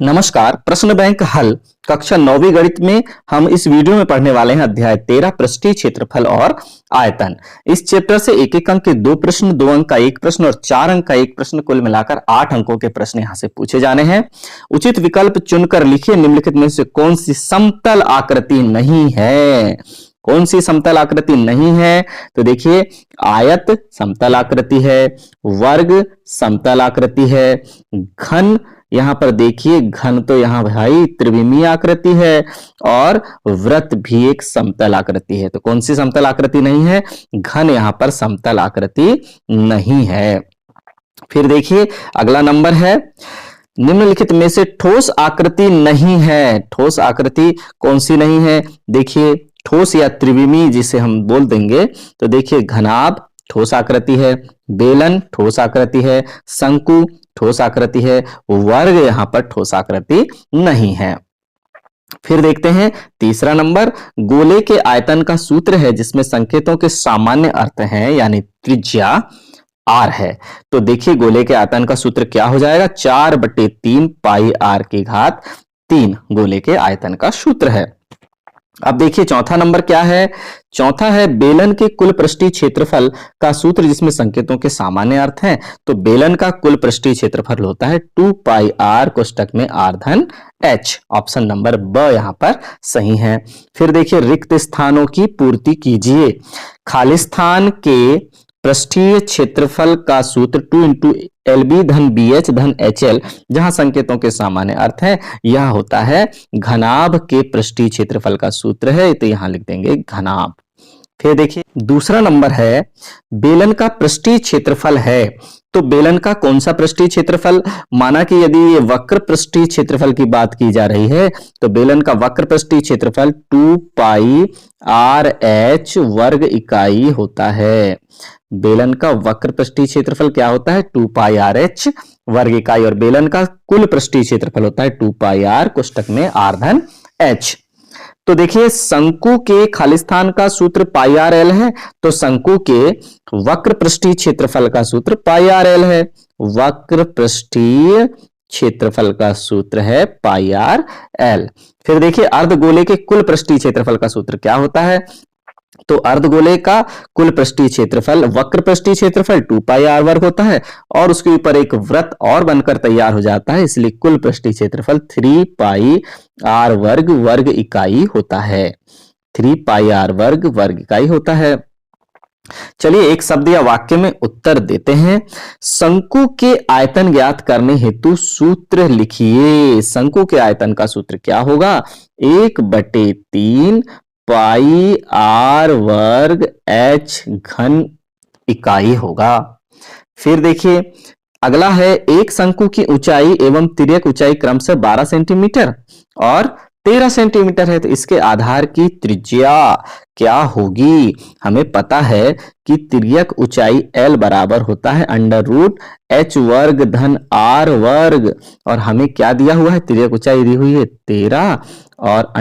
नमस्कार। प्रश्न बैंक हल कक्षा 9वीं गणित में हम इस वीडियो में पढ़ने वाले हैं अध्याय 13 पृष्ठीय क्षेत्रफल और आयतन। इस चैप्टर से एक एक अंक के 2 प्रश्न, 2 अंक का एक प्रश्न और 4 अंक का एक प्रश्न, कुल मिलाकर 8 अंकों के प्रश्न यहां से पूछे जाने हैं। उचित विकल्प चुनकर लिखिए निम्नलिखित में से कौन सी समतल आकृति नहीं है। कौन सी समतल आकृति नहीं है? तो देखिए, आयत समतल आकृति है, वर्ग समतल आकृति है, घन, यहां पर देखिए घन तो यहां भाई त्रिविमीय आकृति है, और वृत्त भी एक समतल आकृति है। तो कौन सी समतल आकृति नहीं है? घन यहां पर समतल आकृति नहीं है। फिर देखिए अगला नंबर है, निम्नलिखित में से ठोस आकृति नहीं है। ठोस आकृति कौन सी नहीं है? देखिए, ठोस या त्रिविमीय जिसे हम बोल देंगे, तो देखिए घनाभ ठोस आकृति है, बेलन ठोस आकृति है, शंकु ठोस आकृति है, वर्ग यहां पर ठोस आकृति नहीं है। फिर देखते हैं तीसरा नंबर, गोले के आयतन का सूत्र है जिसमें संकेतों के सामान्य अर्थ हैं, यानी त्रिज्या r है। तो देखिए गोले के आयतन का सूत्र क्या हो जाएगा? 4/3 पाई r की घात 3 गोले के आयतन का सूत्र है। अब देखिए चौथा नंबर क्या है? चौथा है बेलन के कुल पृष्ठीय क्षेत्रफल का सूत्र जिसमें संकेतों के सामान्य अर्थ हैं। तो बेलन का कुल पृष्ठीय क्षेत्रफल होता है 2 पाई r कोष्टक में r धन h। ऑप्शन नंबर ब यहां पर सही है। फिर देखिए रिक्त स्थानों की पूर्ति कीजिए। खाली स्थान के पृष्ठीय क्षेत्रफल का सूत्र 2 इंटू LB धन BH धन HL, जहां संकेतों के सामान्य अर्थ है, यह होता है घनाभ के पृष्ठीय क्षेत्रफल का सूत्र है, तो यहां लिख देंगे घनाभ। फिर देखिए दूसरा नंबर है, बेलन का पृष्ठीय क्षेत्रफल है। तो बेलन का कौन सा पृष्ठीय क्षेत्रफल? माना कि यदि ये वक्र पृष्ठीय क्षेत्रफल की बात की जा रही है, तो बेलन का वक्र पृष्ठीय क्षेत्रफल 2 पाई RH वर्ग इकाई होता है। बेलन का वक्र पृष्ठीय क्षेत्रफल क्या होता है? 2 पाई RH वर्ग इकाई, और बेलन का कुल पृष्ठीय क्षेत्रफल होता है 2 पाई R कोष्टक में R धन H। तो देखिए शंकु के खालिस्तान का सूत्र पाई आर एल है, तो शंकु के वक्र पृष्ठीय क्षेत्रफल का सूत्र पाई आर एल है। वक्र पृष्ठीय क्षेत्रफल का सूत्र है पाई आर एल। फिर देखिए अर्धगोले के कुल पृष्ठीय क्षेत्रफल का सूत्र क्या होता है? तो अर्धगोले का कुल पृष्ठीय क्षेत्रफल, वक्र पृष्ठीय क्षेत्रफल 2 पाई आर वर्ग होता है, और उसके ऊपर एक वृत्त और बनकर तैयार हो जाता है, इसलिए कुल पृष्ठीय क्षेत्रफल 3 पाई आर वर्ग वर्ग इकाई होता है। 3 पाई आर वर्ग वर्ग इकाई होता है। चलिए एक शब्द या वाक्य में उत्तर देते हैं। शंकु के आयतन ज्ञात करने हेतु सूत्र लिखिए। शंकु के आयतन का सूत्र क्या होगा? 1/3 पाई आर वर्ग h घन इकाई होगा। फिर देखिए अगला है, एक शंकु की ऊंचाई एवं तिर्यक ऊंचाई क्रमशः 12 सेंटीमीटर और 13 सेंटीमीटर है, तो इसके आधार की त्रिज्या क्या होगी? हमें पता है कि तिर्यक ऊंचाई L बराबर होता है √h वर्ग धन r वर्ग, और हमें क्या दिया हुआ है? तिर्यक ऊंचाई दी हुई है 13, और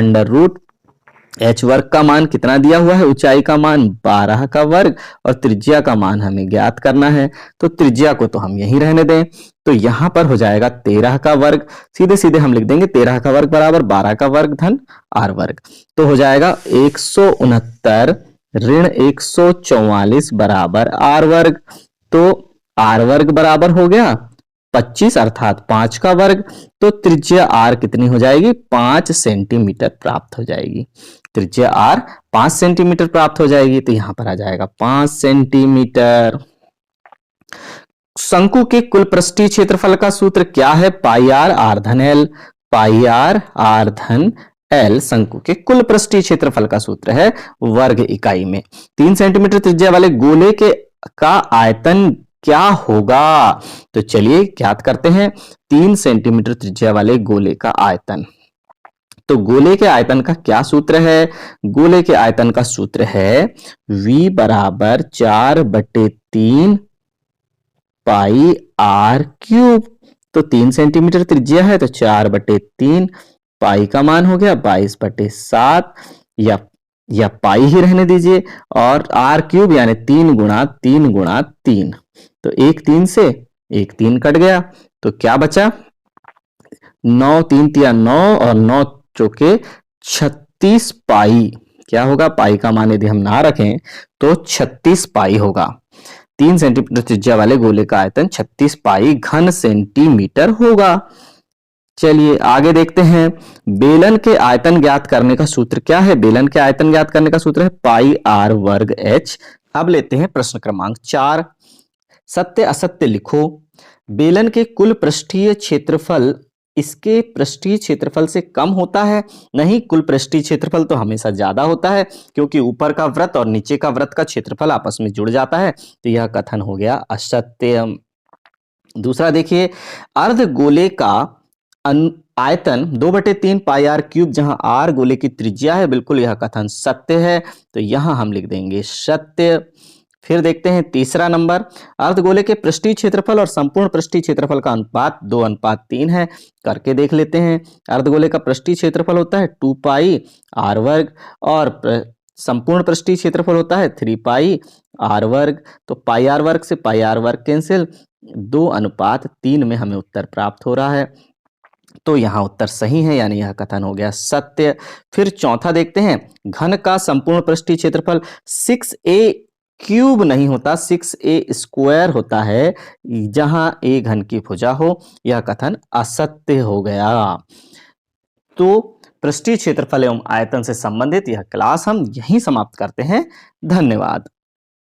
√h वर्ग का मान कितना दिया हुआ है? ऊंचाई का मान 12 का वर्ग, और त्रिज्या का मान हमें ज्ञात करना है। तो त्रिज्या को तो हम यहीं रहने दें, तो यहां पर हो जाएगा 13 का वर्ग। सीधे सीधे हम लिख देंगे 13 का वर्ग बराबर 12 का वर्ग धन r वर्ग, तो हो जाएगा 169 ऋण 144 बराबर r वर्ग। तो r वर्ग बराबर हो गया 25 अर्थात 5 का वर्ग। तो त्रिज्या r कितनी हो जाएगी? 5 सेंटीमीटर प्राप्त हो जाएगी। त्रिज्या r 5 सेंटीमीटर प्राप्त हो जाएगी, तो यहां पर आ जाएगा 5 सेंटीमीटर। शंकु के कुल पृष्ठीय क्षेत्रफल का सूत्र क्या है? पाई आर आर धन एल। पाई आर आर धन एल शंकु के कुल पृष्ठीय क्षेत्रफल का सूत्र है वर्ग इकाई में। 3 सेंटीमीटर त्रिज्या वाले गोले के का आयतन क्या होगा? तो चलिए ज्ञात करते हैं 3 सेंटीमीटर त्रिज्या वाले गोले का आयतन। तो गोले के आयतन का क्या सूत्र है? गोले के आयतन का सूत्र है V बराबर 4/3 पाई आर क्यूब। तो 3 सेंटीमीटर त्रिज्या है, तो 4/3 पाई का मान हो गया 22/7, या पाई ही रहने दीजिए, और आर क्यूब यानी 3 गुणा 3 गुणा 3, तो 1 3 से 1 3 कट गया, तो क्या बचा? 9 3 तिया 9 और 9 चौके 36 पाई। क्या होगा? पाई का मान यदि हम ना रखें तो 36 पाई होगा। 3 सेंटीमीटर त्रिज्या वाले गोले का आयतन 36 पाई घन सेंटीमीटर होगा। चलिए आगे देखते हैं। बेलन के आयतन ज्ञात करने का सूत्र क्या है? बेलन के आयतन ज्ञात करने का सूत्र है पाई आर वर्ग एच। अब लेते हैं प्रश्न क्रमांक 4। सत्य असत्य लिखो। बेलन के कुल पृष्ठीय क्षेत्रफल इसके पृष्ठीय क्षेत्रफल से कम होता है। नहीं, कुल पृष्ठीय क्षेत्रफल तो हमेशा ज्यादा होता है, क्योंकि ऊपर का वृत्त और नीचे का वृत्त का क्षेत्रफल आपस में जुड़ जाता है। तो यह कथन हो गया असत्य। दूसरा देखिए, अर्ध गोले का आयतन 2/3 पाई आर क्यूब, जहां आर गोले की त्रिज्या है, बिल्कुल यह कथन सत्य है। तो यहां हम लिख देंगे सत्य। फिर देखते हैं तीसरा नंबर, अर्धगोले के पृष्ठीय क्षेत्रफल और संपूर्ण पृष्ठीय क्षेत्रफल का अनुपात 2:3 है। करके देख लेते हैं। अर्धगोले का पृष्ठीय क्षेत्रफल होता है 2 पाई आर वर्ग और संपूर्ण पृष्ठीय क्षेत्रफल होता है 3 पाई आर वर्ग। तो पाई आर वर्ग से पाई आर वर्ग कैंसिल, 2:3 में हमें उत्तर प्राप्त हो रहा है। तो यहां उत्तर सही है, यानी यह कथन हो गया सत्य। फिर चौथा देखते हैं, घन का संपूर्ण पृष्ठीय क्षेत्रफल 6a क्यूब नहीं होता, 6a स्क्वायर होता है, जहां a घन की भुजा हो। यह कथन असत्य हो गया। तो पृष्ठीय क्षेत्रफल एवं आयतन से संबंधित यह क्लास हम यहीं समाप्त करते हैं। धन्यवाद।